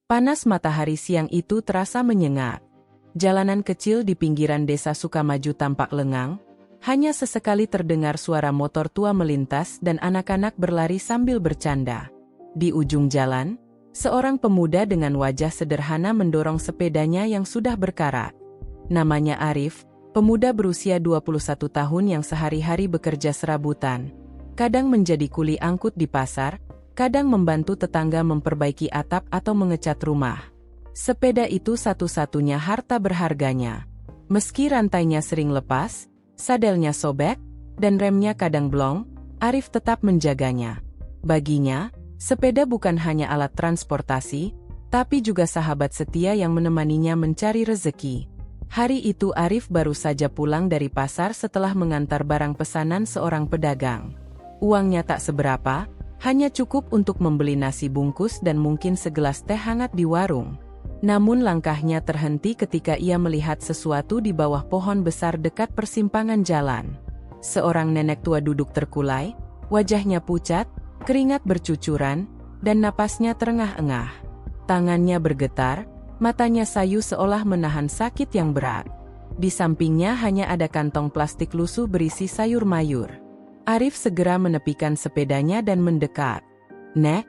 Panas matahari siang itu terasa menyengat. Jalanan kecil di pinggiran desa Sukamaju tampak lengang, hanya sesekali terdengar suara motor tua melintas dan anak-anak berlari sambil bercanda. Di ujung jalan, seorang pemuda dengan wajah sederhana mendorong sepedanya yang sudah berkarat. Namanya Arif, pemuda berusia 21 tahun yang sehari-hari bekerja serabutan. Kadang menjadi kuli angkut di pasar, kadang membantu tetangga memperbaiki atap atau mengecat rumah. Sepeda itu satu-satunya harta berharganya. Meski rantainya sering lepas, sadelnya sobek, dan remnya kadang blong, Arif tetap menjaganya. Baginya, sepeda bukan hanya alat transportasi, tapi juga sahabat setia yang menemaninya mencari rezeki. Hari itu Arif baru saja pulang dari pasar setelah mengantar barang pesanan seorang pedagang. Uangnya tak seberapa, hanya cukup untuk membeli nasi bungkus dan mungkin segelas teh hangat di warung. Namun langkahnya terhenti ketika ia melihat sesuatu di bawah pohon besar dekat persimpangan jalan. Seorang nenek tua duduk terkulai, wajahnya pucat, keringat bercucuran, dan napasnya terengah-engah. Tangannya bergetar, matanya sayu seolah menahan sakit yang berat. Di sampingnya hanya ada kantong plastik lusuh berisi sayur mayur. Arif segera menepikan sepedanya dan mendekat. "Nek,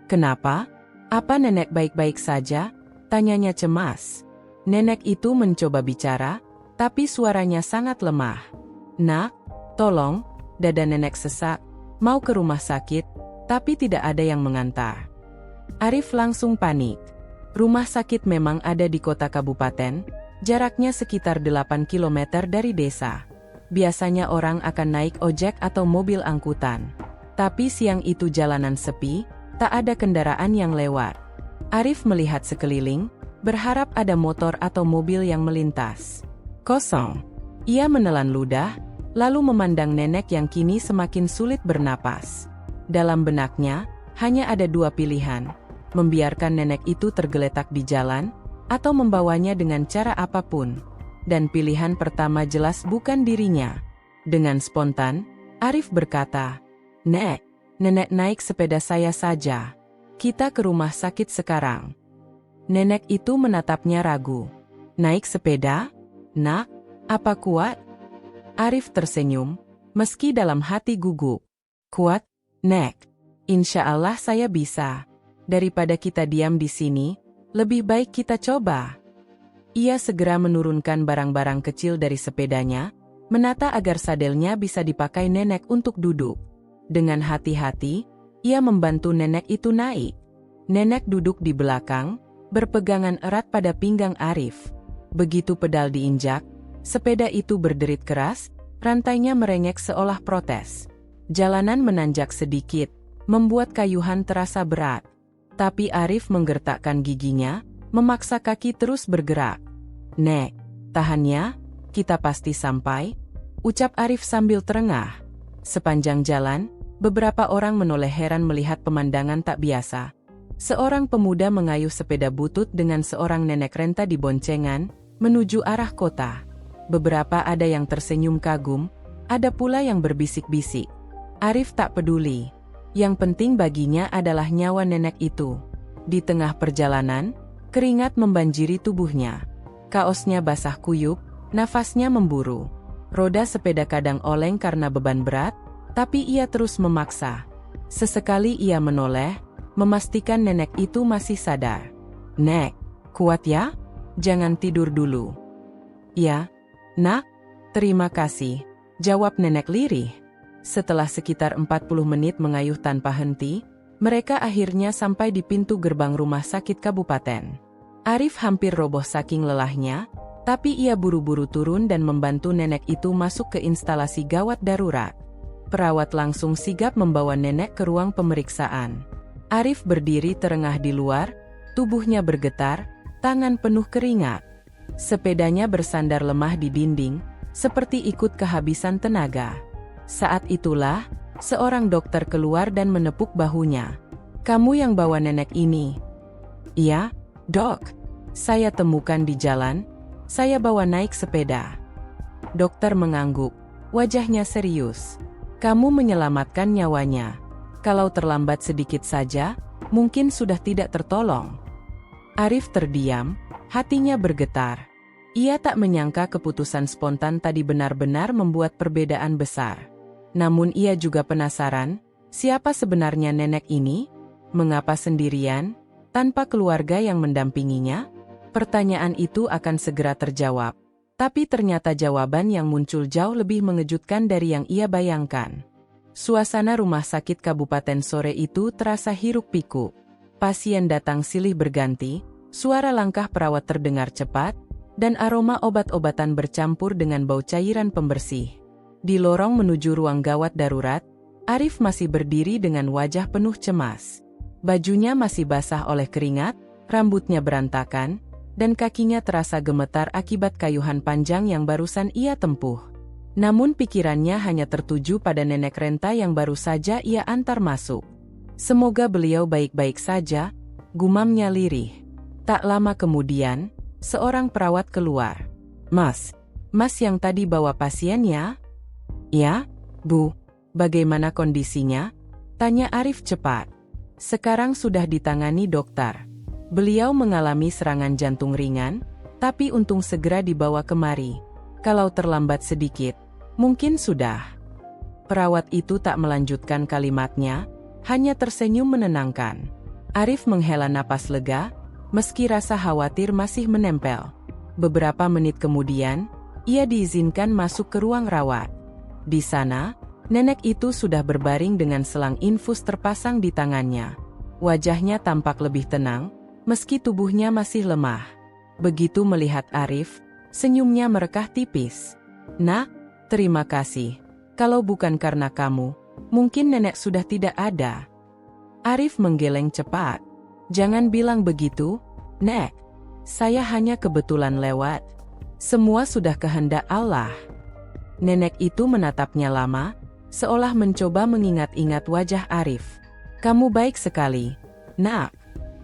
kenapa? Apa nenek baik-baik saja?" tanyanya cemas. Nenek itu mencoba bicara, tapi suaranya sangat lemah. "Nak, tolong," dada nenek sesak, "mau ke rumah sakit, tapi tidak ada yang mengantar." Arif langsung panik. Rumah sakit memang ada di kota kabupaten, jaraknya sekitar 8 km dari desa. Biasanya orang akan naik ojek atau mobil angkutan. Tapi siang itu jalanan sepi, tak ada kendaraan yang lewat. Arif melihat sekeliling, berharap ada motor atau mobil yang melintas. Kosong. Ia menelan ludah, lalu memandang nenek yang kini semakin sulit bernapas. Dalam benaknya, hanya ada dua pilihan: membiarkan nenek itu tergeletak di jalan, atau membawanya dengan cara apapun. Dan pilihan pertama jelas bukan dirinya. Dengan spontan, Arif berkata, Nenek naik sepeda saya saja. Kita ke rumah sakit sekarang." Nenek itu menatapnya ragu. "Naik sepeda? Nak, apa kuat?" Arif tersenyum, meski dalam hati gugup. "Kuat, Nek. Insya Allah saya bisa. Daripada kita diam di sini, lebih baik kita coba." Ia segera menurunkan barang-barang kecil dari sepedanya, menata agar sadelnya bisa dipakai nenek untuk duduk. Dengan hati-hati, ia membantu nenek itu naik. Nenek duduk di belakang, berpegangan erat pada pinggang Arif. Begitu pedal diinjak, sepeda itu berderit keras, rantainya merengek seolah protes. Jalanan menanjak sedikit, membuat kayuhan terasa berat. Tapi Arif menggertakkan giginya, memaksa kaki terus bergerak. "Nek, tahan ya, kita pasti sampai," ucap Arif sambil terengah. Sepanjang jalan, beberapa orang menoleh heran melihat pemandangan tak biasa. Seorang pemuda mengayuh sepeda butut dengan seorang nenek renta di boncengan, menuju arah kota. Beberapa ada yang tersenyum kagum, ada pula yang berbisik-bisik. Arif tak peduli. Yang penting baginya adalah nyawa nenek itu. Di tengah perjalanan, keringat membanjiri tubuhnya. Kaosnya basah kuyup, nafasnya memburu. Roda sepeda kadang oleng karena beban berat, tapi ia terus memaksa. Sesekali ia menoleh, memastikan nenek itu masih sadar. "Nek, kuat ya? Jangan tidur dulu." "Ya, Nak, terima kasih," jawab nenek lirih. Setelah sekitar 40 menit mengayuh tanpa henti, mereka akhirnya sampai di pintu gerbang rumah sakit kabupaten. Arif hampir roboh saking lelahnya, tapi ia buru-buru turun dan membantu nenek itu masuk ke instalasi gawat darurat. Perawat langsung sigap membawa nenek ke ruang pemeriksaan. Arif berdiri terengah di luar, tubuhnya bergetar, tangan penuh keringat. Sepedanya bersandar lemah di dinding, seperti ikut kehabisan tenaga. Saat itulah, seorang dokter keluar dan menepuk bahunya. "Kamu yang bawa nenek ini?" "Iya, Dok. Saya temukan di jalan, saya bawa naik sepeda." Dokter mengangguk, wajahnya serius. "Kamu menyelamatkan nyawanya. Kalau terlambat sedikit saja, mungkin sudah tidak tertolong." Arif terdiam, hatinya bergetar. Ia tak menyangka keputusan spontan tadi benar-benar membuat perbedaan besar. Namun ia juga penasaran, siapa sebenarnya nenek ini? Mengapa sendirian, tanpa keluarga yang mendampinginya? Pertanyaan itu akan segera terjawab. Tapi ternyata jawaban yang muncul jauh lebih mengejutkan dari yang ia bayangkan. Suasana rumah sakit kabupaten sore itu terasa hiruk-pikuk. Pasien datang silih berganti, suara langkah perawat terdengar cepat, dan aroma obat-obatan bercampur dengan bau cairan pembersih. Di lorong menuju ruang gawat darurat, Arif masih berdiri dengan wajah penuh cemas. Bajunya masih basah oleh keringat, rambutnya berantakan, dan kakinya terasa gemetar akibat kayuhan panjang yang barusan ia tempuh. Namun pikirannya hanya tertuju pada nenek renta yang baru saja ia antar masuk. Semoga beliau baik-baik saja, gumamnya lirih. Tak lama kemudian, seorang perawat keluar. Mas yang tadi bawa pasiennya? Ya, Bu. Bagaimana kondisinya? Tanya Arif cepat. Sekarang sudah ditangani dokter. Beliau mengalami serangan jantung ringan, tapi untung segera dibawa kemari. Kalau terlambat sedikit, mungkin sudah. Perawat itu tak melanjutkan kalimatnya, hanya tersenyum menenangkan. Arif menghela napas lega, meski rasa khawatir masih menempel. Beberapa menit kemudian, ia diizinkan masuk ke ruang rawat. Di sana, nenek itu sudah berbaring dengan selang infus terpasang di tangannya. Wajahnya tampak lebih tenang, meski tubuhnya masih lemah. Begitu melihat Arif, senyumnya merekah tipis. Nak, terima kasih. Kalau bukan karena kamu, mungkin nenek sudah tidak ada. Arif menggeleng cepat. Jangan bilang begitu, Nek. Saya hanya kebetulan lewat. Semua sudah kehendak Allah. Nenek itu menatapnya lama, seolah mencoba mengingat-ingat wajah Arif. Kamu baik sekali, Nak.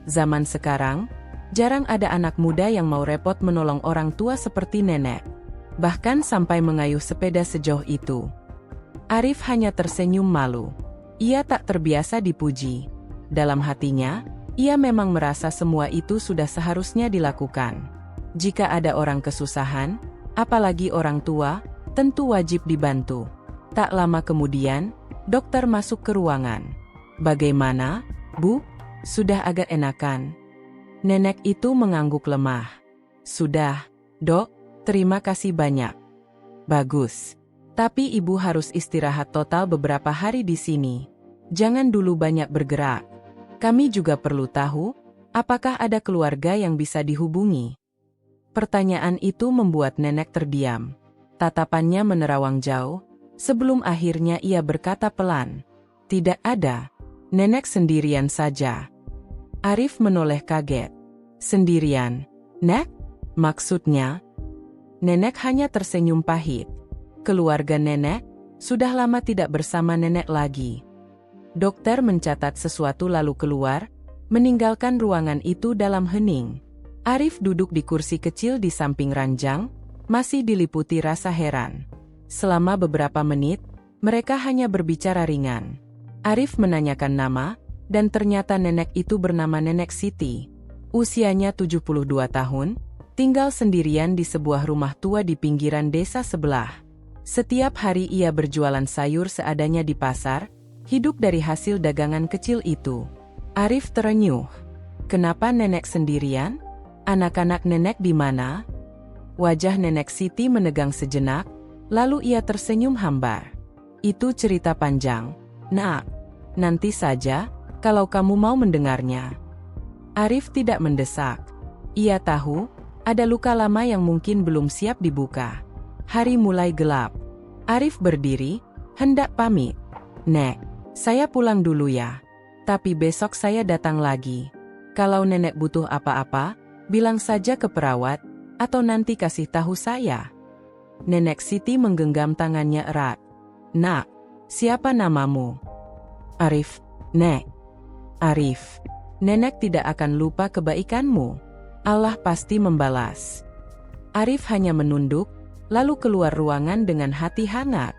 Zaman sekarang, jarang ada anak muda yang mau repot menolong orang tua seperti nenek. Bahkan sampai mengayuh sepeda sejauh itu. Arif hanya tersenyum malu. Ia tak terbiasa dipuji. Dalam hatinya, ia memang merasa semua itu sudah seharusnya dilakukan. Jika ada orang kesusahan, apalagi orang tua, tentu wajib dibantu. Tak lama kemudian, dokter masuk ke ruangan. Bagaimana, Bu? Sudah agak enakan? Nenek itu mengangguk lemah. Sudah, Dok, terima kasih banyak. Bagus. Tapi ibu harus istirahat total beberapa hari di sini. Jangan dulu banyak bergerak. Kami juga perlu tahu, apakah ada keluarga yang bisa dihubungi? Pertanyaan itu membuat nenek terdiam. Tatapannya menerawang jauh, sebelum akhirnya ia berkata pelan. Tidak ada. Nenek sendirian saja. Arif menoleh kaget. Sendirian? Nek? Maksudnya? Nenek hanya tersenyum pahit. Keluarga nenek sudah lama tidak bersama nenek lagi. Dokter mencatat sesuatu lalu keluar, meninggalkan ruangan itu dalam hening. Arif duduk di kursi kecil di samping ranjang, masih diliputi rasa heran. Selama beberapa menit, mereka hanya berbicara ringan. Arif menanyakan nama, dan ternyata nenek itu bernama Nenek Siti. Usianya 72 tahun, tinggal sendirian di sebuah rumah tua di pinggiran desa sebelah. Setiap hari ia berjualan sayur seadanya di pasar, hidup dari hasil dagangan kecil itu. Arif terenyuh. Kenapa nenek sendirian? Anak-anak nenek di mana? Wajah Nenek Siti menegang sejenak, lalu ia tersenyum hambar. Itu cerita panjang, Nak. Nanti saja, kalau kamu mau mendengarnya. Arif tidak mendesak. Ia tahu, ada luka lama yang mungkin belum siap dibuka. Hari mulai gelap. Arif berdiri, hendak pamit. Nek, saya pulang dulu ya. Tapi besok saya datang lagi. Kalau nenek butuh apa-apa, bilang saja ke perawat, atau nanti kasih tahu saya. Nenek Siti menggenggam tangannya erat. Nak, siapa namamu? Arif, Nek. Arif, nenek tidak akan lupa kebaikanmu. Allah pasti membalas. Arif hanya menunduk, lalu keluar ruangan dengan hati hangat.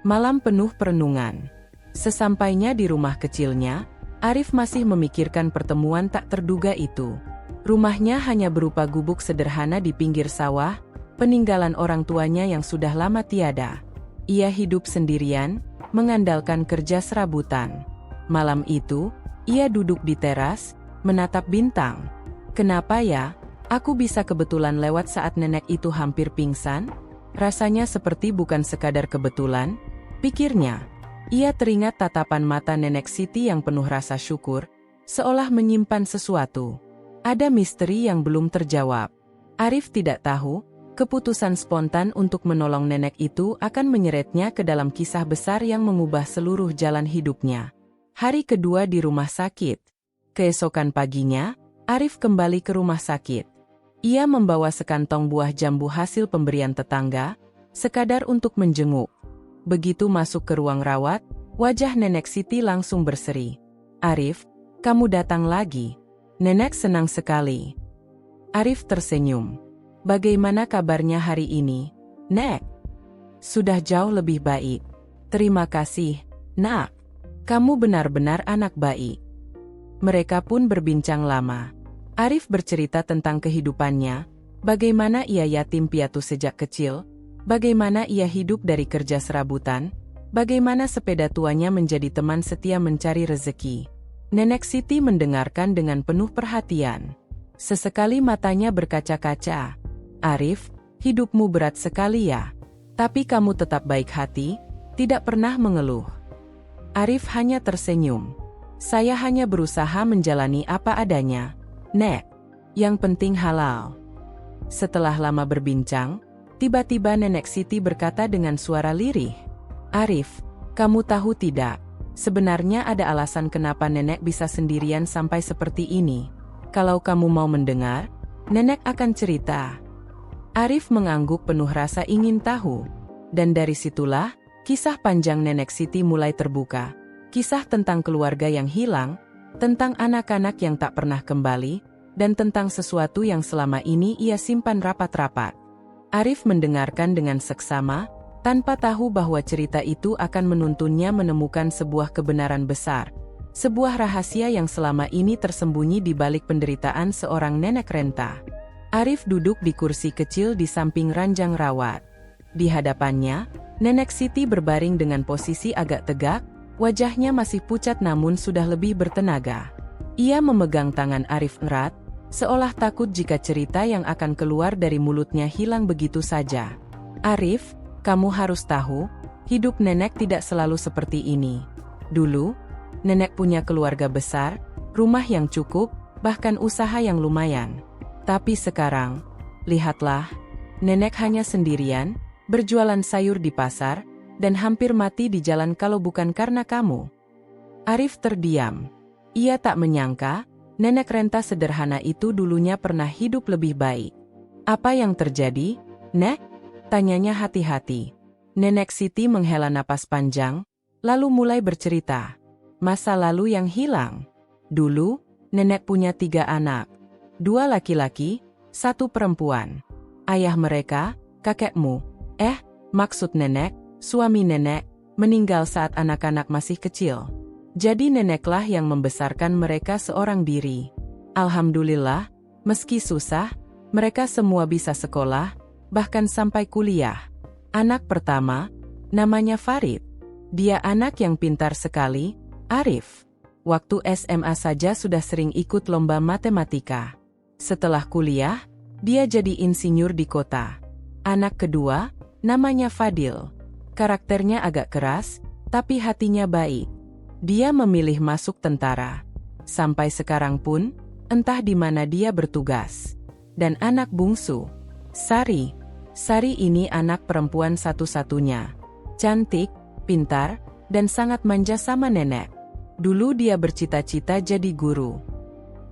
Malam penuh perenungan. Sesampainya di rumah kecilnya, Arif masih memikirkan pertemuan tak terduga itu. Rumahnya hanya berupa gubuk sederhana di pinggir sawah, peninggalan orang tuanya yang sudah lama tiada. Ia hidup sendirian, mengandalkan kerja serabutan. Malam itu, ia duduk di teras, menatap bintang. Kenapa ya? Aku bisa kebetulan lewat saat nenek itu hampir pingsan? Rasanya seperti bukan sekadar kebetulan, pikirnya. Ia teringat tatapan mata Nenek Siti yang penuh rasa syukur, seolah menyimpan sesuatu. Ada misteri yang belum terjawab. Arif tidak tahu, keputusan spontan untuk menolong nenek itu akan menyeretnya ke dalam kisah besar yang mengubah seluruh jalan hidupnya. Hari kedua di rumah sakit. Keesokan paginya, Arif kembali ke rumah sakit. Ia membawa sekantong buah jambu hasil pemberian tetangga, sekadar untuk menjenguk. Begitu masuk ke ruang rawat, wajah Nenek Siti langsung berseri. "Arif, kamu datang lagi." Nenek senang sekali. Arif tersenyum. "Bagaimana kabarnya hari ini, Nek?" "Sudah jauh lebih baik. Terima kasih, Nak. Kamu benar-benar anak baik." Mereka pun berbincang lama. Arif bercerita tentang kehidupannya, bagaimana ia yatim piatu sejak kecil, bagaimana ia hidup dari kerja serabutan, bagaimana sepeda tuanya menjadi teman setia mencari rezeki. Nenek Siti mendengarkan dengan penuh perhatian. Sesekali matanya berkaca-kaca. "Arif, hidupmu berat sekali ya. Tapi kamu tetap baik hati, tidak pernah mengeluh." Arif hanya tersenyum. "Saya hanya berusaha menjalani apa adanya, Nek. Yang penting halal." Setelah lama berbincang, tiba-tiba Nenek Siti berkata dengan suara lirih, "Arif, kamu tahu tidak? Sebenarnya ada alasan kenapa nenek bisa sendirian sampai seperti ini. Kalau kamu mau mendengar, nenek akan cerita." Arif mengangguk penuh rasa ingin tahu. Dan dari situlah, kisah panjang Nenek Siti mulai terbuka. Kisah tentang keluarga yang hilang, tentang anak-anak yang tak pernah kembali, dan tentang sesuatu yang selama ini ia simpan rapat-rapat. Arif mendengarkan dengan seksama, tanpa tahu bahwa cerita itu akan menuntunnya menemukan sebuah kebenaran besar, sebuah rahasia yang selama ini tersembunyi di balik penderitaan seorang nenek renta. Arif duduk di kursi kecil di samping ranjang rawat. Di hadapannya, Nenek Siti berbaring dengan posisi agak tegak, wajahnya masih pucat namun sudah lebih bertenaga. Ia memegang tangan Arif erat, seolah takut jika cerita yang akan keluar dari mulutnya hilang begitu saja. "Arif, kamu harus tahu, hidup nenek tidak selalu seperti ini. Dulu, nenek punya keluarga besar, rumah yang cukup, bahkan usaha yang lumayan. Tapi sekarang, lihatlah, nenek hanya sendirian, berjualan sayur di pasar, dan hampir mati di jalan kalau bukan karena kamu." Arif terdiam. Ia tak menyangka, nenek renta sederhana itu dulunya pernah hidup lebih baik. "Apa yang terjadi, Nek?" tanyanya hati-hati. Nenek Siti menghela napas panjang, lalu mulai bercerita. Masa lalu yang hilang. Dulu, nenek punya 3 anak. 2 laki-laki, 1 perempuan. Ayah mereka, kakekmu, maksud nenek, suami nenek, meninggal saat anak-anak masih kecil. Jadi neneklah yang membesarkan mereka seorang diri. Alhamdulillah, meski susah, mereka semua bisa sekolah, bahkan sampai kuliah. Anak pertama, namanya Farid. Dia anak yang pintar sekali, Arif. Waktu SMA saja sudah sering ikut lomba matematika. Setelah kuliah, dia jadi insinyur di kota. Anak kedua, namanya Fadil. Karakternya agak keras, tapi hatinya baik. Dia memilih masuk tentara. Sampai sekarang pun, entah di mana dia bertugas. Dan anak bungsu, Sari. Sari ini anak perempuan satu-satunya. Cantik, pintar, dan sangat manja sama nenek. Dulu dia bercita-cita jadi guru.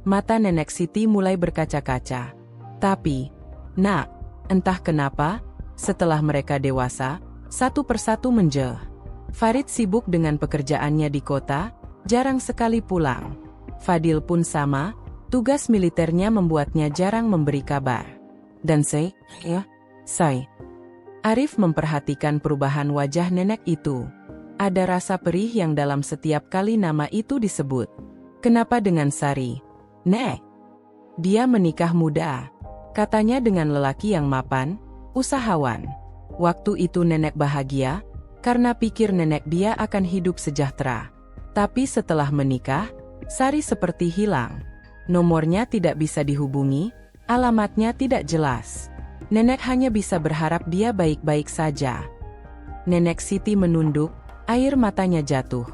Mata Nenek Siti mulai berkaca-kaca. Tapi, Nak, entah kenapa, setelah mereka dewasa, satu persatu menjauh. Farid sibuk dengan pekerjaannya di kota, jarang sekali pulang. Fadil pun sama, tugas militernya membuatnya jarang memberi kabar. Dan Say. Arif memperhatikan perubahan wajah nenek itu. Ada rasa perih yang dalam setiap kali nama itu disebut. Kenapa dengan Sari? Nek? Dia menikah muda. Katanya dengan lelaki yang mapan, usahawan. Waktu itu nenek bahagia, karena pikir nenek dia akan hidup sejahtera. Tapi setelah menikah, Sari seperti hilang. Nomornya tidak bisa dihubungi, alamatnya tidak jelas. Nenek hanya bisa berharap dia baik-baik saja. Nenek Siti menunduk, air matanya jatuh.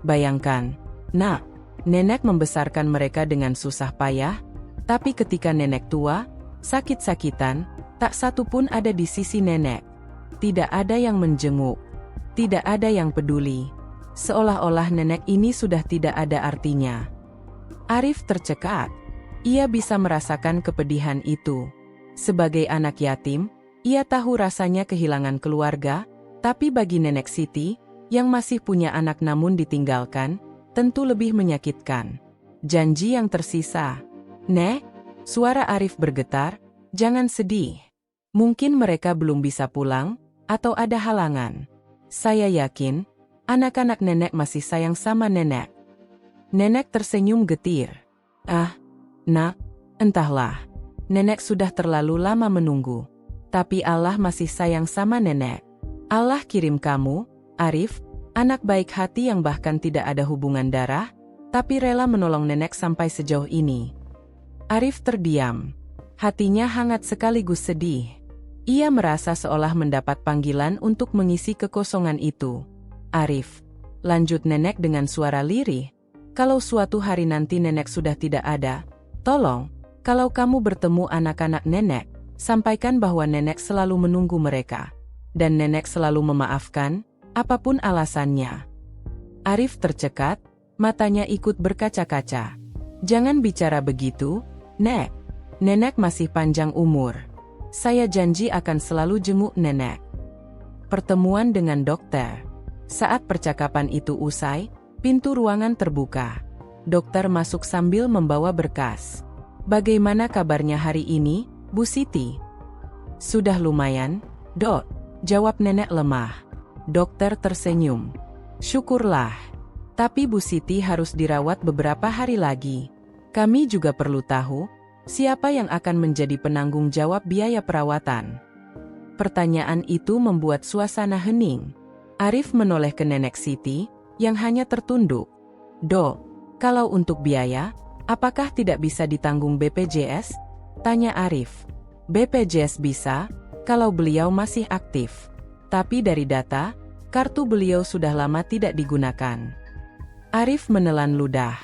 Bayangkan, nak, nenek membesarkan mereka dengan susah payah, tapi ketika nenek tua, sakit-sakitan, tak satu pun ada di sisi nenek. Tidak ada yang menjenguk, tidak ada yang peduli. Seolah-olah nenek ini sudah tidak ada artinya. Arif tercekat. Ia bisa merasakan kepedihan itu. Sebagai anak yatim, ia tahu rasanya kehilangan keluarga, tapi bagi nenek Siti, yang masih punya anak namun ditinggalkan, tentu lebih menyakitkan. Janji yang tersisa. Nek, suara Arif bergetar, jangan sedih. Mungkin mereka belum bisa pulang, atau ada halangan. Saya yakin, anak-anak nenek masih sayang sama nenek. Nenek tersenyum getir. Ah, nak, entahlah. Nenek sudah terlalu lama menunggu. Tapi Allah masih sayang sama nenek. Allah kirim kamu, Arif, anak baik hati yang bahkan tidak ada hubungan darah, tapi rela menolong nenek sampai sejauh ini. Arif terdiam. Hatinya hangat sekaligus sedih. Ia merasa seolah mendapat panggilan untuk mengisi kekosongan itu. Arif, lanjut nenek dengan suara lirih. Kalau suatu hari nanti nenek sudah tidak ada, tolong, kalau kamu bertemu anak-anak nenek, sampaikan bahwa nenek selalu menunggu mereka. Dan nenek selalu memaafkan, apapun alasannya. Arif tercekat, matanya ikut berkaca-kaca. Jangan bicara begitu, Nek. Nenek masih panjang umur. Saya janji akan selalu jenguk nenek. Pertemuan dengan dokter. Saat percakapan itu usai, pintu ruangan terbuka. Dokter masuk sambil membawa berkas. Bagaimana kabarnya hari ini, Bu Siti? Sudah lumayan, Dok, jawab nenek lemah. Dokter tersenyum. Syukurlah. Tapi Bu Siti harus dirawat beberapa hari lagi. Kami juga perlu tahu, siapa yang akan menjadi penanggung jawab biaya perawatan? Pertanyaan itu membuat suasana hening. Arif menoleh ke nenek Siti, yang hanya tertunduk. Dok, kalau untuk biaya, apakah tidak bisa ditanggung BPJS? Tanya Arif. BPJS bisa, kalau beliau masih aktif. Tapi dari data, kartu beliau sudah lama tidak digunakan. Arif menelan ludah.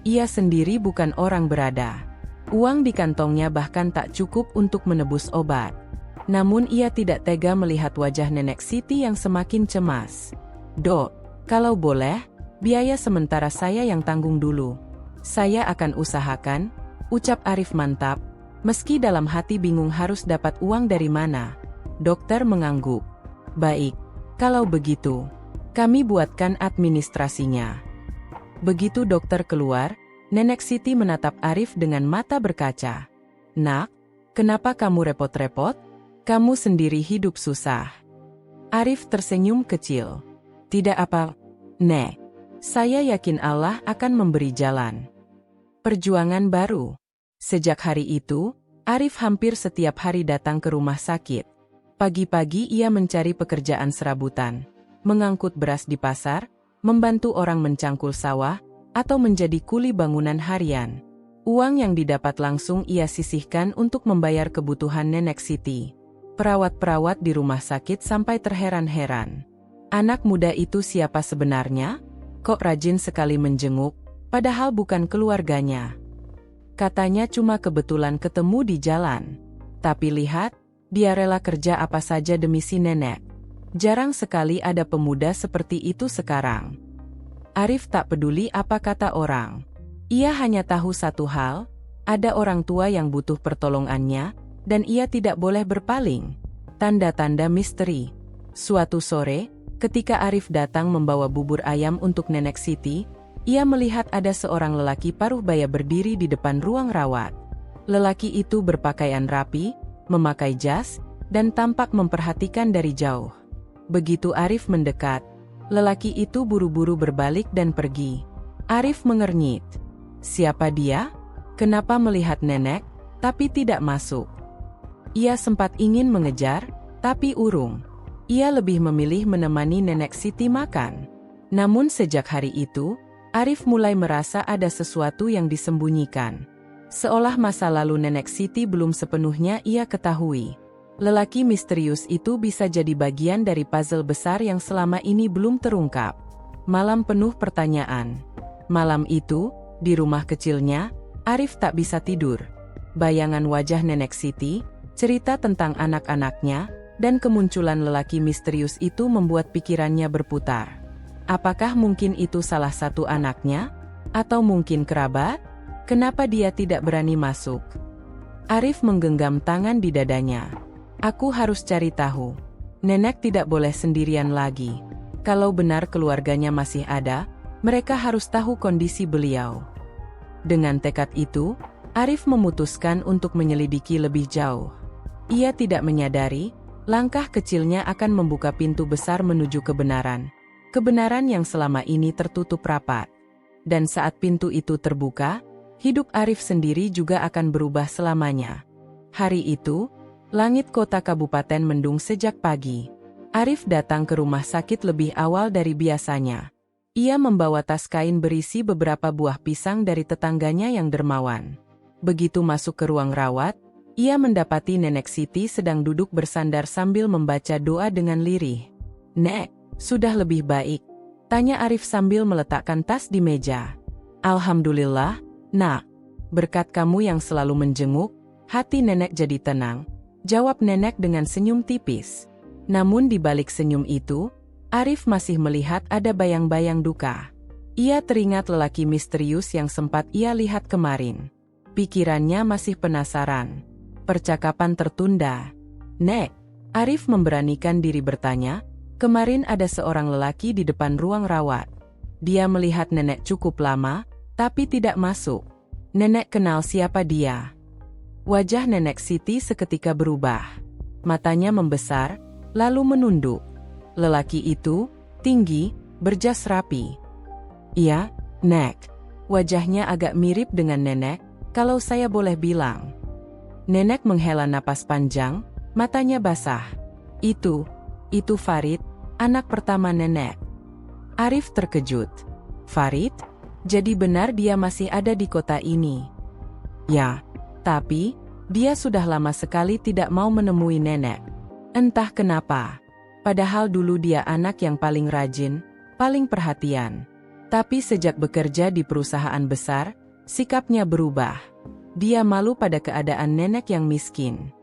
Ia sendiri bukan orang berada. Uang di kantongnya bahkan tak cukup untuk menebus obat. Namun ia tidak tega melihat wajah nenek Siti yang semakin cemas. Dok, kalau boleh, biaya sementara saya yang tanggung dulu. Saya akan usahakan, ucap Arif mantap, meski dalam hati bingung harus dapat uang dari mana. Dokter mengangguk. Baik, kalau begitu, kami buatkan administrasinya. Begitu dokter keluar, nenek Siti menatap Arif dengan mata berkaca. Nak, kenapa kamu repot-repot? Kamu sendiri hidup susah. Arif tersenyum kecil. Tidak apa, Nek. Saya yakin Allah akan memberi jalan. Perjuangan baru. Sejak hari itu, Arif hampir setiap hari datang ke rumah sakit. Pagi-pagi ia mencari pekerjaan serabutan, mengangkut beras di pasar, membantu orang mencangkul sawah, atau menjadi kuli bangunan harian. Uang yang didapat langsung ia sisihkan untuk membayar kebutuhan nenek Siti. Perawat-perawat di rumah sakit sampai terheran-heran. Anak muda itu siapa sebenarnya? Kok rajin sekali menjenguk, padahal bukan keluarganya. Katanya cuma kebetulan ketemu di jalan. Tapi lihat, dia rela kerja apa saja demi si nenek. Jarang sekali ada pemuda seperti itu sekarang. Arif tak peduli apa kata orang. Ia hanya tahu satu hal, ada orang tua yang butuh pertolongannya, dan ia tidak boleh berpaling. Tanda-tanda misteri. Suatu sore, ketika Arif datang membawa bubur ayam untuk nenek Siti, ia melihat ada seorang lelaki paruh baya berdiri di depan ruang rawat. Lelaki itu berpakaian rapi, memakai jas, dan tampak memperhatikan dari jauh. Begitu Arif mendekat, lelaki itu buru-buru berbalik dan pergi. Arif mengernyit. Siapa dia? Kenapa melihat nenek, tapi tidak masuk? Ia sempat ingin mengejar, tapi urung. Ia lebih memilih menemani nenek Siti makan. Namun sejak hari itu, Arif mulai merasa ada sesuatu yang disembunyikan. Seolah masa lalu nenek Siti belum sepenuhnya ia ketahui. Lelaki misterius itu bisa jadi bagian dari puzzle besar yang selama ini belum terungkap. Malam penuh pertanyaan. Malam itu, di rumah kecilnya, Arif tak bisa tidur. Bayangan wajah nenek Siti, cerita tentang anak-anaknya, dan kemunculan lelaki misterius itu membuat pikirannya berputar. Apakah mungkin itu salah satu anaknya? Atau mungkin kerabat? Kenapa dia tidak berani masuk? Arif menggenggam tangan di dadanya. Aku harus cari tahu. Nenek tidak boleh sendirian lagi. Kalau benar keluarganya masih ada, mereka harus tahu kondisi beliau. Dengan tekad itu, Arif memutuskan untuk menyelidiki lebih jauh. Ia tidak menyadari, langkah kecilnya akan membuka pintu besar menuju kebenaran. Kebenaran yang selama ini tertutup rapat. Dan saat pintu itu terbuka, hidup Arif sendiri juga akan berubah selamanya. Hari itu, langit kota kabupaten mendung sejak pagi. Arif datang ke rumah sakit lebih awal dari biasanya. Ia membawa tas kain berisi beberapa buah pisang dari tetangganya yang dermawan. Begitu masuk ke ruang rawat, ia mendapati nenek Siti sedang duduk bersandar sambil membaca doa dengan lirih. "Nek, sudah lebih baik?" tanya Arif sambil meletakkan tas di meja. "Alhamdulillah, Nak. Berkat kamu yang selalu menjenguk, hati nenek jadi tenang," jawab nenek dengan senyum tipis. Namun di balik senyum itu, Arif masih melihat ada bayang-bayang duka. Ia teringat lelaki misterius yang sempat ia lihat kemarin. Pikirannya masih penasaran. Percakapan tertunda. "Nek," Arif memberanikan diri bertanya, "kemarin ada seorang lelaki di depan ruang rawat. Dia melihat nenek cukup lama, tapi tidak masuk. Nenek kenal siapa dia?" Wajah nenek Siti seketika berubah. Matanya membesar, lalu menunduk. Lelaki itu, tinggi, berjas rapi. "Iya, Nek. Wajahnya agak mirip dengan nenek, kalau saya boleh bilang." Nenek menghela napas panjang, matanya basah. Itu Farid, anak pertama nenek." Arif terkejut. "Farid? Jadi benar dia masih ada di kota ini?" "Ya. Tapi, dia sudah lama sekali tidak mau menemui nenek. Entah kenapa. Padahal dulu dia anak yang paling rajin, paling perhatian. Tapi sejak bekerja di perusahaan besar, sikapnya berubah. Dia malu pada keadaan nenek yang miskin."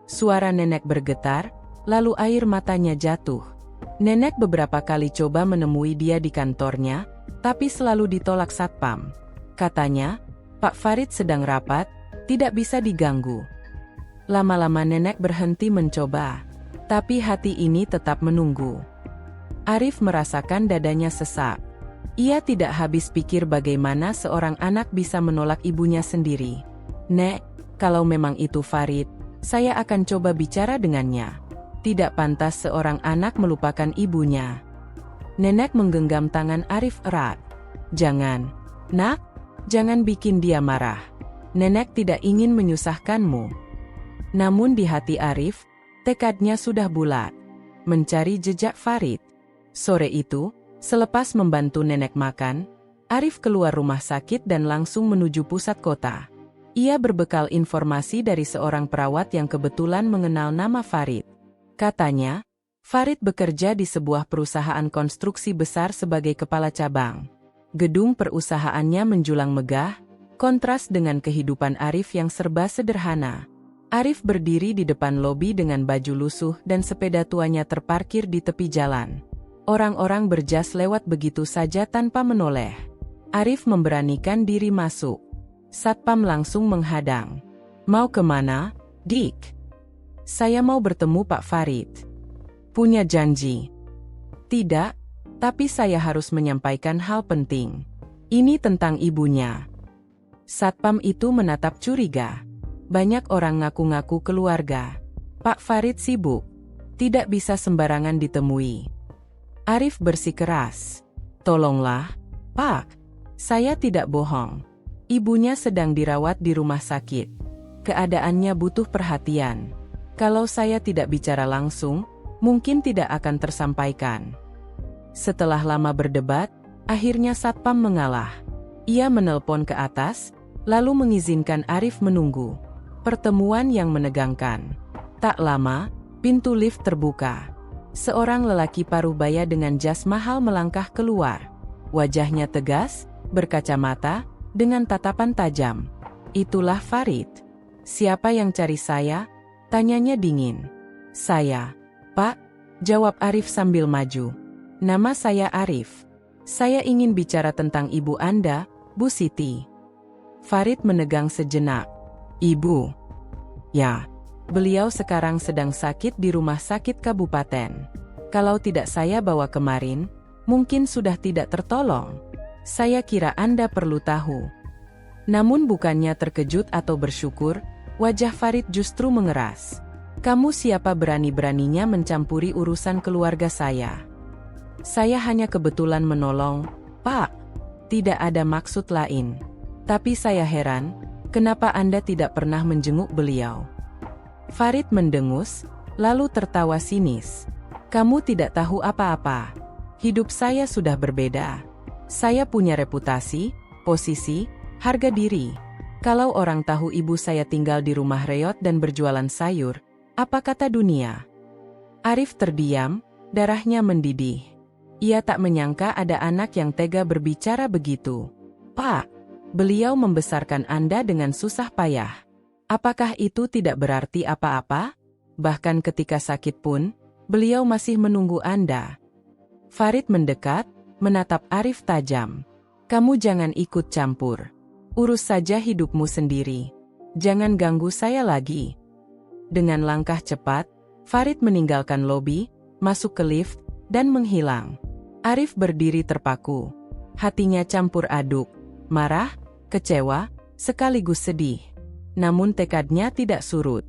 Suara nenek bergetar, lalu air matanya jatuh. Nenek beberapa kali coba menemui dia di kantornya, tapi selalu ditolak satpam. Katanya, Pak Farid sedang rapat, tidak bisa diganggu. Lama-lama nenek berhenti mencoba, tapi hati ini tetap menunggu. Arif merasakan dadanya sesak. Ia tidak habis pikir bagaimana seorang anak bisa menolak ibunya sendiri. "Nek, kalau memang itu Farid, saya akan coba bicara dengannya. Tidak pantas seorang anak melupakan ibunya." Nenek menggenggam tangan Arif erat. "Jangan, Nak, jangan bikin dia marah. Nenek tidak ingin menyusahkanmu." Namun di hati Arif, tekadnya sudah bulat. Mencari jejak Farid. Sore itu, selepas membantu nenek makan, Arif keluar rumah sakit dan langsung menuju pusat kota. Ia berbekal informasi dari seorang perawat yang kebetulan mengenal nama Farid. Katanya, Farid bekerja di sebuah perusahaan konstruksi besar sebagai kepala cabang. Gedung perusahaannya menjulang megah, kontras dengan kehidupan Arif yang serba sederhana. Arif berdiri di depan lobi dengan baju lusuh dan sepeda tuanya terparkir di tepi jalan. Orang-orang berjas lewat begitu saja tanpa menoleh. Arif memberanikan diri masuk. Satpam langsung menghadang. "Mau kemana, Dik?" "Saya mau bertemu Pak Farid." "Punya janji?" "Tidak, tapi saya harus menyampaikan hal penting. Ini tentang ibunya." Satpam itu menatap curiga. Banyak orang ngaku-ngaku keluarga. "Pak Farid sibuk. Tidak bisa sembarangan ditemui." Arif bersikeras. "Tolonglah, Pak. Saya tidak bohong. Ibunya sedang dirawat di rumah sakit. Keadaannya butuh perhatian. Kalau saya tidak bicara langsung, mungkin tidak akan tersampaikan. Setelah lama berdebat, akhirnya Satpam mengalah. Ia menelpon ke atas, lalu mengizinkan Arif menunggu. Pertemuan yang menegangkan. Tak lama, pintu lift terbuka. Seorang lelaki parubaya dengan jas mahal melangkah keluar. Wajahnya tegas, berkacamata, dengan tatapan tajam. Itulah Farid. Siapa yang cari saya? Tanyanya dingin. Saya, Pak, jawab Arif sambil maju. Nama saya Arif. Saya ingin bicara tentang ibu Anda, Bu Siti. Farid menegang sejenak. Ibu? Ya. Beliau sekarang sedang sakit di rumah sakit kabupaten. Kalau tidak saya bawa kemarin, mungkin sudah tidak tertolong. Saya kira Anda perlu tahu. Namun bukannya terkejut atau bersyukur, wajah Farid justru mengeras. Kamu siapa berani-beraninya mencampuri urusan keluarga saya? Saya hanya kebetulan menolong, Pak. Tidak ada maksud lain. Tapi saya heran, kenapa Anda tidak pernah menjenguk beliau? Farid mendengus, lalu tertawa sinis. Kamu tidak tahu apa-apa. Hidup saya sudah berbeda. Saya punya reputasi, posisi, harga diri. Kalau orang tahu ibu saya tinggal di rumah reot dan berjualan sayur, apa kata dunia? Arif terdiam, darahnya mendidih. Ia tak menyangka ada anak yang tega berbicara begitu. Pak, beliau membesarkan Anda dengan susah payah. Apakah itu tidak berarti apa-apa? Bahkan ketika sakit pun, beliau masih menunggu Anda. Farid mendekat, menatap Arif tajam. Kamu jangan ikut campur. Urus saja hidupmu sendiri. Jangan ganggu saya lagi. Dengan langkah cepat, Farid meninggalkan lobi, masuk ke lift, dan menghilang. Arif berdiri terpaku. Hatinya campur aduk, marah, kecewa, sekaligus sedih. Namun tekadnya tidak surut.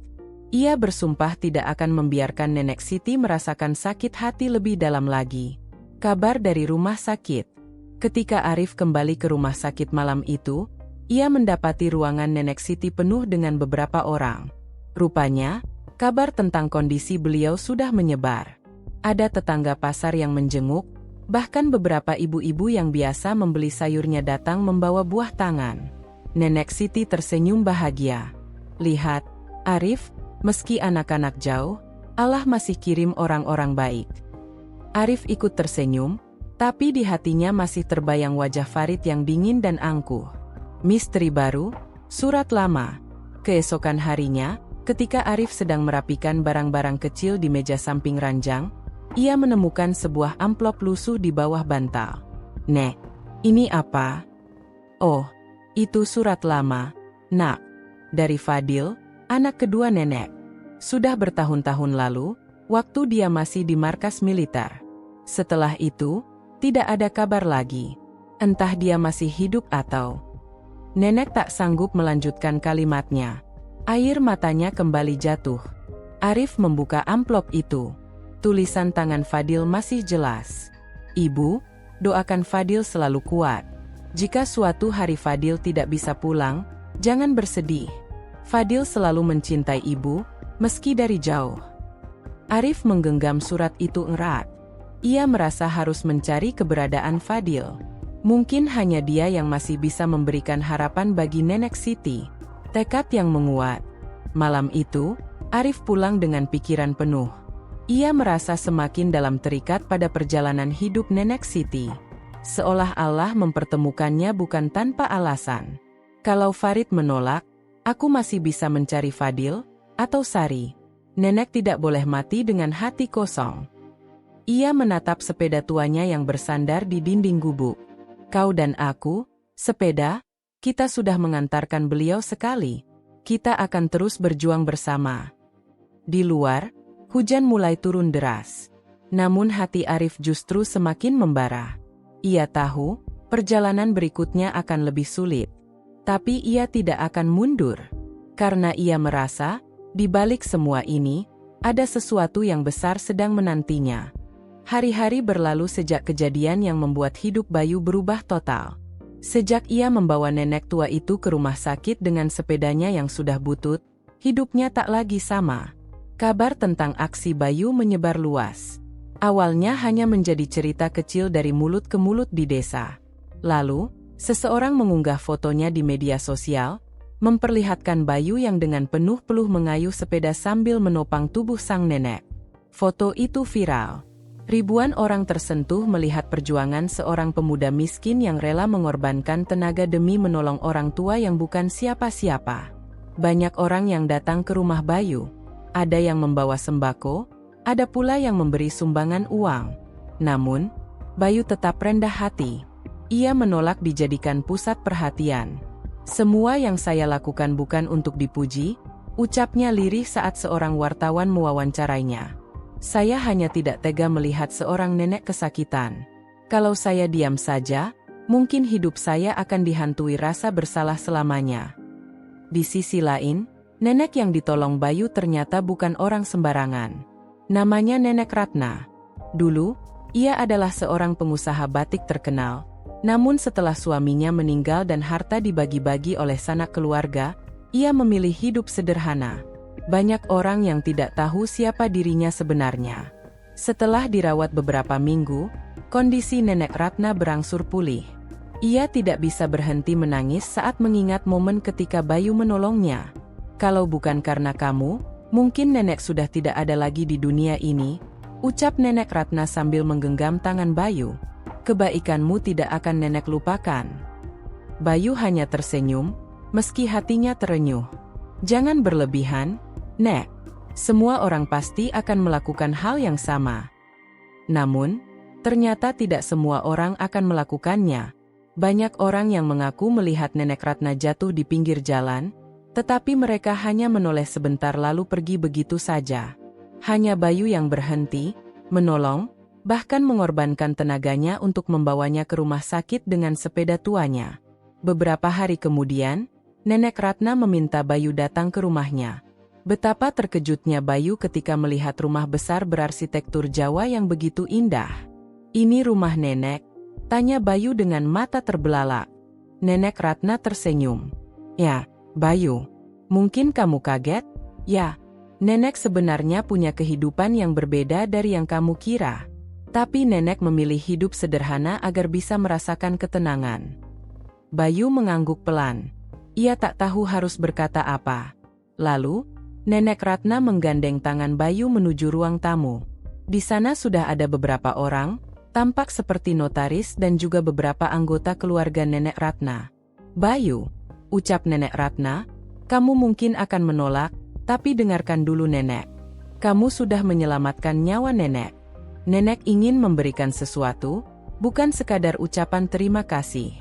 Ia bersumpah tidak akan membiarkan Nenek Siti merasakan sakit hati lebih dalam lagi. Kabar dari rumah sakit. Ketika Arif kembali ke rumah sakit malam itu, ia mendapati ruangan Nenek Siti penuh dengan beberapa orang. Rupanya, kabar tentang kondisi beliau sudah menyebar. Ada tetangga pasar yang menjenguk, bahkan beberapa ibu-ibu yang biasa membeli sayurnya datang membawa buah tangan. Nenek Siti tersenyum bahagia. Lihat, Arif, meski anak-anak jauh, Allah masih kirim orang-orang baik. Arif ikut tersenyum, tapi di hatinya masih terbayang wajah Farid yang dingin dan angkuh. Misteri baru, surat lama. Keesokan harinya, ketika Arif sedang merapikan barang-barang kecil di meja samping ranjang, ia menemukan sebuah amplop lusuh di bawah bantal. Nek, ini apa? Oh, itu surat lama, Nak. Dari Fadil, anak kedua nenek. Sudah bertahun-tahun lalu, waktu dia masih di markas militer. Setelah itu, tidak ada kabar lagi. Entah dia masih hidup atau... Nenek tak sanggup melanjutkan kalimatnya. Air matanya kembali jatuh. Arif membuka amplop itu. Tulisan tangan Fadil masih jelas. Ibu, doakan Fadil selalu kuat. Jika suatu hari Fadil tidak bisa pulang, jangan bersedih. Fadil selalu mencintai ibu, meski dari jauh. Arif menggenggam surat itu erat. Ia merasa harus mencari keberadaan Fadil. Mungkin hanya dia yang masih bisa memberikan harapan bagi Nenek Siti. Tekad yang menguat. Malam itu, Arif pulang dengan pikiran penuh. Ia merasa semakin dalam terikat pada perjalanan hidup Nenek Siti. Seolah Allah mempertemukannya bukan tanpa alasan. Kalau Farid menolak, aku masih bisa mencari Fadil, atau Sari. Nenek tidak boleh mati dengan hati kosong. Ia menatap sepeda tuanya yang bersandar di dinding gubuk. Kau dan aku, sepeda, kita sudah mengantarkan beliau sekali. Kita akan terus berjuang bersama. Di luar, hujan mulai turun deras. Namun hati Arif justru semakin membara. Ia tahu, perjalanan berikutnya akan lebih sulit. Tapi ia tidak akan mundur. Karena ia merasa, di balik semua ini, ada sesuatu yang besar sedang menantinya. Hari-hari berlalu sejak kejadian yang membuat hidup Bayu berubah total. Sejak ia membawa nenek tua itu ke rumah sakit dengan sepedanya yang sudah butut, hidupnya tak lagi sama. Kabar tentang aksi Bayu menyebar luas. Awalnya hanya menjadi cerita kecil dari mulut ke mulut di desa. Lalu, seseorang mengunggah fotonya di media sosial, memperlihatkan Bayu yang dengan penuh peluh mengayuh sepeda sambil menopang tubuh sang nenek. Foto itu viral. Ribuan orang tersentuh melihat perjuangan seorang pemuda miskin yang rela mengorbankan tenaga demi menolong orang tua yang bukan siapa-siapa. Banyak orang yang datang ke rumah Bayu. Ada yang membawa sembako, ada pula yang memberi sumbangan uang. Namun, Bayu tetap rendah hati. Ia menolak dijadikan pusat perhatian. "Semua yang saya lakukan bukan untuk dipuji," ucapnya lirih saat seorang wartawan mewawancarainya. "Saya hanya tidak tega melihat seorang nenek kesakitan. Kalau saya diam saja, mungkin hidup saya akan dihantui rasa bersalah selamanya." Di sisi lain, nenek yang ditolong Bayu ternyata bukan orang sembarangan. Namanya Nenek Ratna. Dulu, ia adalah seorang pengusaha batik terkenal. Namun setelah suaminya meninggal dan harta dibagi-bagi oleh sanak keluarga, ia memilih hidup sederhana. Banyak orang yang tidak tahu siapa dirinya sebenarnya. Setelah dirawat beberapa minggu, kondisi Nenek Ratna berangsur pulih. Ia tidak bisa berhenti menangis saat mengingat momen ketika Bayu menolongnya. "Kalau bukan karena kamu, mungkin nenek sudah tidak ada lagi di dunia ini," ucap Nenek Ratna sambil menggenggam tangan Bayu. "Kebaikanmu tidak akan nenek lupakan." Bayu hanya tersenyum, meski hatinya terenyuh. "Jangan berlebihan, Nek. Semua orang pasti akan melakukan hal yang sama." Namun, ternyata tidak semua orang akan melakukannya. Banyak orang yang mengaku melihat Nenek Ratna jatuh di pinggir jalan, tetapi mereka hanya menoleh sebentar lalu pergi begitu saja. Hanya Bayu yang berhenti, menolong, bahkan mengorbankan tenaganya untuk membawanya ke rumah sakit dengan sepeda tuanya. Beberapa hari kemudian, Nenek Ratna meminta Bayu datang ke rumahnya. Betapa terkejutnya Bayu ketika melihat rumah besar berarsitektur Jawa yang begitu indah. "Ini rumah nenek?" tanya Bayu dengan mata terbelalak. Nenek Ratna tersenyum. "Ya, Bayu. Mungkin kamu kaget? Ya, nenek sebenarnya punya kehidupan yang berbeda dari yang kamu kira. Tapi nenek memilih hidup sederhana agar bisa merasakan ketenangan." Bayu mengangguk pelan. Ia tak tahu harus berkata apa. Lalu, Nenek Ratna menggandeng tangan Bayu menuju ruang tamu. Di sana sudah ada beberapa orang, tampak seperti notaris dan juga beberapa anggota keluarga Nenek Ratna. "Bayu," ucap Nenek Ratna, "kamu mungkin akan menolak, tapi dengarkan dulu nenek. Kamu sudah menyelamatkan nyawa nenek. Nenek ingin memberikan sesuatu, bukan sekadar ucapan terima kasih."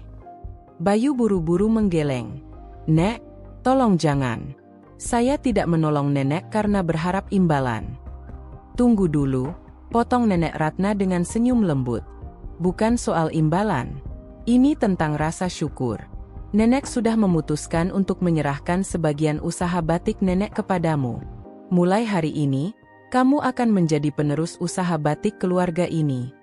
Bayu buru-buru menggeleng. "Nek, tolong jangan. Saya tidak menolong nenek karena berharap imbalan." "Tunggu dulu," potong Nenek Ratna dengan senyum lembut. "Bukan soal imbalan. Ini tentang rasa syukur. Nenek sudah memutuskan untuk menyerahkan sebagian usaha batik nenek kepadamu. Mulai hari ini, kamu akan menjadi penerus usaha batik keluarga ini."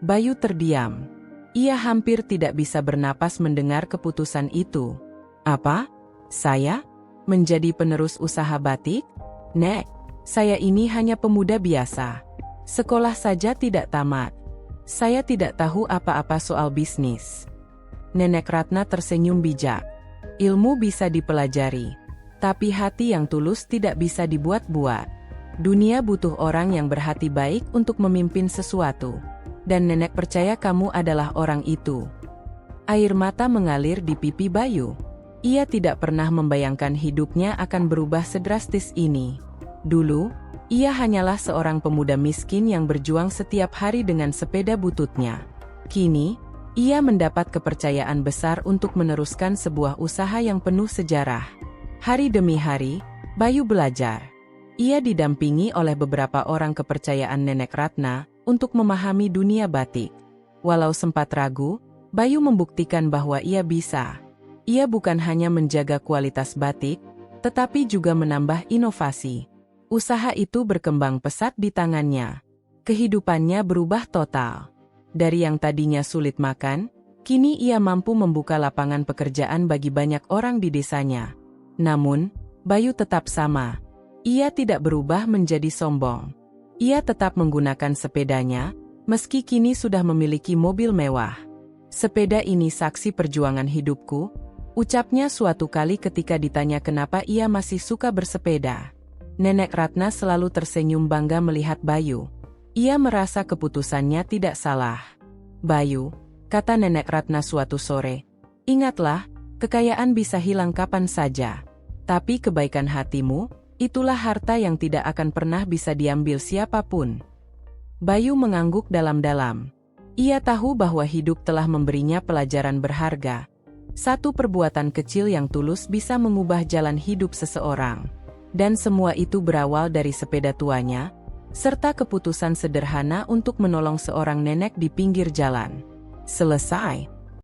Bayu terdiam. Ia hampir tidak bisa bernapas mendengar keputusan itu. "Apa? Saya? Menjadi penerus usaha batik? Nek, saya ini hanya pemuda biasa. Sekolah saja tidak tamat. Saya tidak tahu apa-apa soal bisnis." Nenek Ratna tersenyum bijak. "Ilmu bisa dipelajari, tapi hati yang tulus tidak bisa dibuat-buat. Dunia butuh orang yang berhati baik untuk memimpin sesuatu. Dan nenek percaya kamu adalah orang itu." Air mata mengalir di pipi Bayu. Ia tidak pernah membayangkan hidupnya akan berubah sedrastis ini. Dulu, ia hanyalah seorang pemuda miskin yang berjuang setiap hari dengan sepeda bututnya. Kini, ia mendapat kepercayaan besar untuk meneruskan sebuah usaha yang penuh sejarah. Hari demi hari, Bayu belajar. Ia didampingi oleh beberapa orang kepercayaan Nenek Ratna untuk memahami dunia batik. Walau sempat ragu, Bayu membuktikan bahwa ia bisa. Ia bukan hanya menjaga kualitas batik, tetapi juga menambah inovasi. Usaha itu berkembang pesat di tangannya. Kehidupannya berubah total. Dari yang tadinya sulit makan, Kini ia mampu membuka lapangan pekerjaan bagi banyak orang di desanya. Namun, Bayu tetap sama. Ia tidak berubah menjadi sombong. Ia tetap menggunakan sepedanya, meski kini sudah memiliki mobil mewah. "Sepeda ini saksi perjuangan hidupku," ucapnya suatu kali ketika ditanya kenapa ia masih suka bersepeda. Nenek Ratna selalu tersenyum bangga melihat Bayu. Ia merasa keputusannya tidak salah. "Bayu," kata Nenek Ratna suatu sore, "ingatlah, kekayaan bisa hilang kapan saja. Tapi kebaikan hatimu, itulah harta yang tidak akan pernah bisa diambil siapapun." Bayu mengangguk dalam-dalam. Ia tahu bahwa hidup telah memberinya pelajaran berharga. Satu perbuatan kecil yang tulus bisa mengubah jalan hidup seseorang. Dan semua itu berawal dari sepeda tuanya, serta keputusan sederhana untuk menolong seorang nenek di pinggir jalan. Selesai.